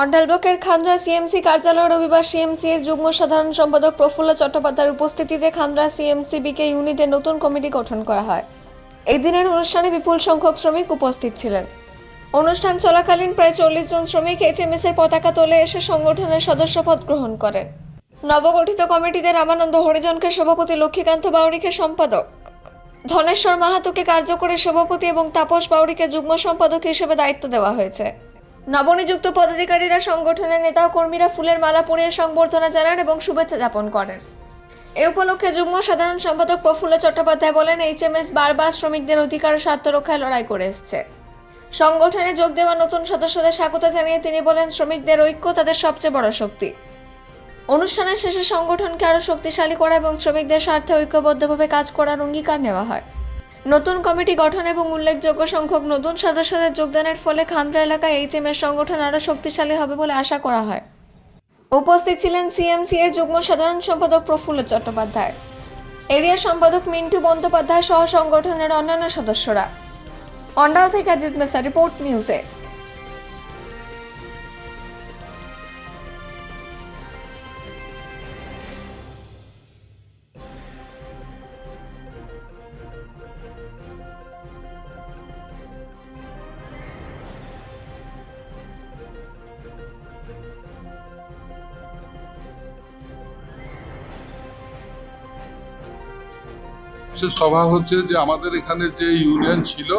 অন্ডাল ব্লকের খান্দ্রা সিএমসি কার্যালয়ে রবিবার সিএমসি এর যুগ্ম সাধারণ সম্পাদক প্রফুল্ল চট্টোপাধ্যায়ের উপস্থিতিতে খান্দ্রা সিএমসি বিকে ইউনিটের নতুন কমিটি গঠন করা হয়। এই দিনের অনুষ্ঠানে বিপুল সংখ্যক শ্রমিক উপস্থিত ছিলেন। অনুষ্ঠান চলাকালীন প্রায় 40 জন শ্রমিক এইচএমএস এর পতাকা তোলে এসে সংগঠনের সদস্যপদ গ্রহণ করেন। নবগঠিত কমিটিতে রামানন্দ হরিজনকে সভাপতি, লক্ষ্মীকান্ত বাউরিকে সম্পাদক, ধনেশ্বর মাহাতোকে কার্যকরী সভাপতি এবং তাপস বাউরিকে যুগ্ম সম্পাদক হিসেবে দায়িত্ব দেওয়া হয়েছে। নবনিযুক্ত পদাধিকারীরা সংগঠনের নেতা ও কর্মীরা ফুলের মালা পরিয়ে সংবর্ধনা জানান এবং শুভেচ্ছা জ্ঞাপন করেন। এ উপলক্ষে যুগ্ম সাধারণ সম্পাদক প্রফুল্ল চট্টোপাধ্যায় বলেন, এইচএমএস বারবার শ্রমিকদের অধিকার ও স্বার্থ রক্ষায় লড়াই করে এসেছে। সংগঠনে যোগ দেওয়া নতুন সদস্যদের স্বাগত জানিয়ে তিনি বলেন, শ্রমিকদের ঐক্য তাদের সবচেয়ে বড় শক্তি। অনুষ্ঠানের শেষে সংগঠনকে আরও শক্তিশালী করা এবং শ্রমিকদের স্বার্থে ঐক্যবদ্ধভাবে কাজ করার অঙ্গীকার নেওয়া হয়। নতুন কমিটি গঠন এবং উল্লেখযোগ্য সংখ্যক নতুন সদস্যদের যোগদানের ফলে খান্দ্রা এলাকায় এইচএমএস সংগঠন আরও শক্তিশালী হবে বলে আশা করা হয়। উপস্থিত ছিলেন সিএমসি এর যুগ্ম সাধারণ সম্পাদক প্রফুল্ল চট্টোপাধ্যায়, এরিয়া সম্পাদক মিন্টু বন্দ্যোপাধ্যায় সহ সংগঠনের অন্যান্য সদস্যরা। অন্ডাল থেকে অজিত মেসা, রিপোর্ট নিউজে। সভা হচ্ছে যে আমাদের এখানে যে ইউনিয়ন ছিল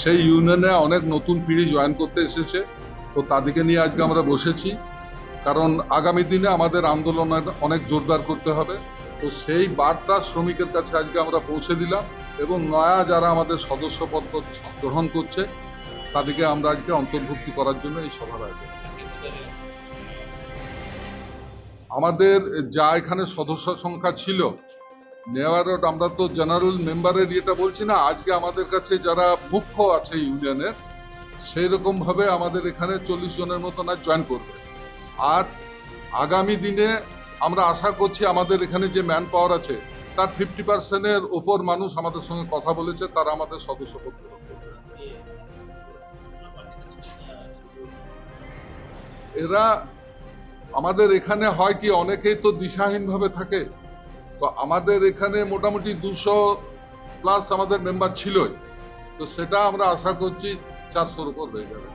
সেই ইউনিয়নে অনেক নতুন পিঢ়ি জয়েন করতে এসেছে, তো তাদেরকে নিয়ে আজকে আমরা বসেছি। কারণ আগামী দিনে আমাদের আন্দোলন অনেক জোরদার করতে হবে, তো সেই বার্তা শ্রমিকের কাছে আজকে আমরা পৌঁছে দিলাম এবং নয়া যারা আমাদের সদস্যপদ গ্রহণ করছে তাদেরকে আমরা আজকে অন্তর্ভুক্তি করার জন্য এই সভার আয়োজন। আমাদের যা এখানে সদস্য সংখ্যা ছিল নেওয়ার, আমরা তো জেনারেল মেম্বারের ইয়েটা বলছি না, আজকে আমাদের কাছে যারা মুখ্য আছে ইউনিয়নের সেই রকম ভাবে আমাদের এখানে 40 জনের মতো না জয়েন করবে। আর আগামী দিনে আমরা আশা করছি আমাদের এখানে যে ম্যান পাওয়ার আছে তার 50% ওপর মানুষ আমাদের সঙ্গে কথা বলেছে, তারা আমাদের সদস্যপদ গ্রহণ করবে। এরা আমাদের এখানে হয় কি, অনেকেই তো দিশাহীন ভাবে থাকে, তো আমাদের এখানে মোটামুটি 200+ আমাদের মেম্বার ছিলই, তো সেটা আমরা আশা করছি 400 উপর হয়ে যাবে।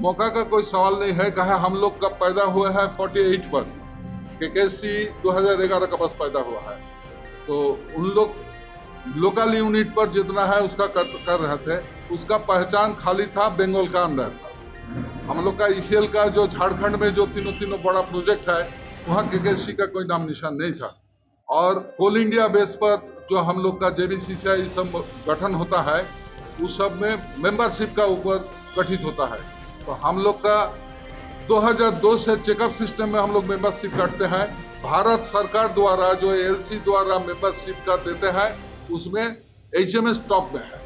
मौका का कोई सवाल नहीं है। कहा हम लोग का पैदा हुआ है 48 पर, केकेसी 2011 का बस पैदा हुआ है, तो उन लोग लोकल यूनिट पर जितना है उसका कर रहे थे, उसका पहचान खाली था बंगाल का अंदर। हम लोग का ईसीएल का जो झारखंड में जो तीनों बड़ा प्रोजेक्ट है वहाँ केकेसी का कोई नाम निशान नहीं था। और कोल इंडिया बेस पर जो हम लोग का जेबीसीसीआई सब गठन होता है उस सब में मेंबरशिप का ऊपर गठित होता है। तो हम लोग का 2002 से चेकअप सिस्टम में हम लोग मेंबरशिप करते हैं। भारत सरकार द्वारा जो एलसी द्वारा मेंबरशिप का देते हैं उसमें एचएमएस टॉप में है।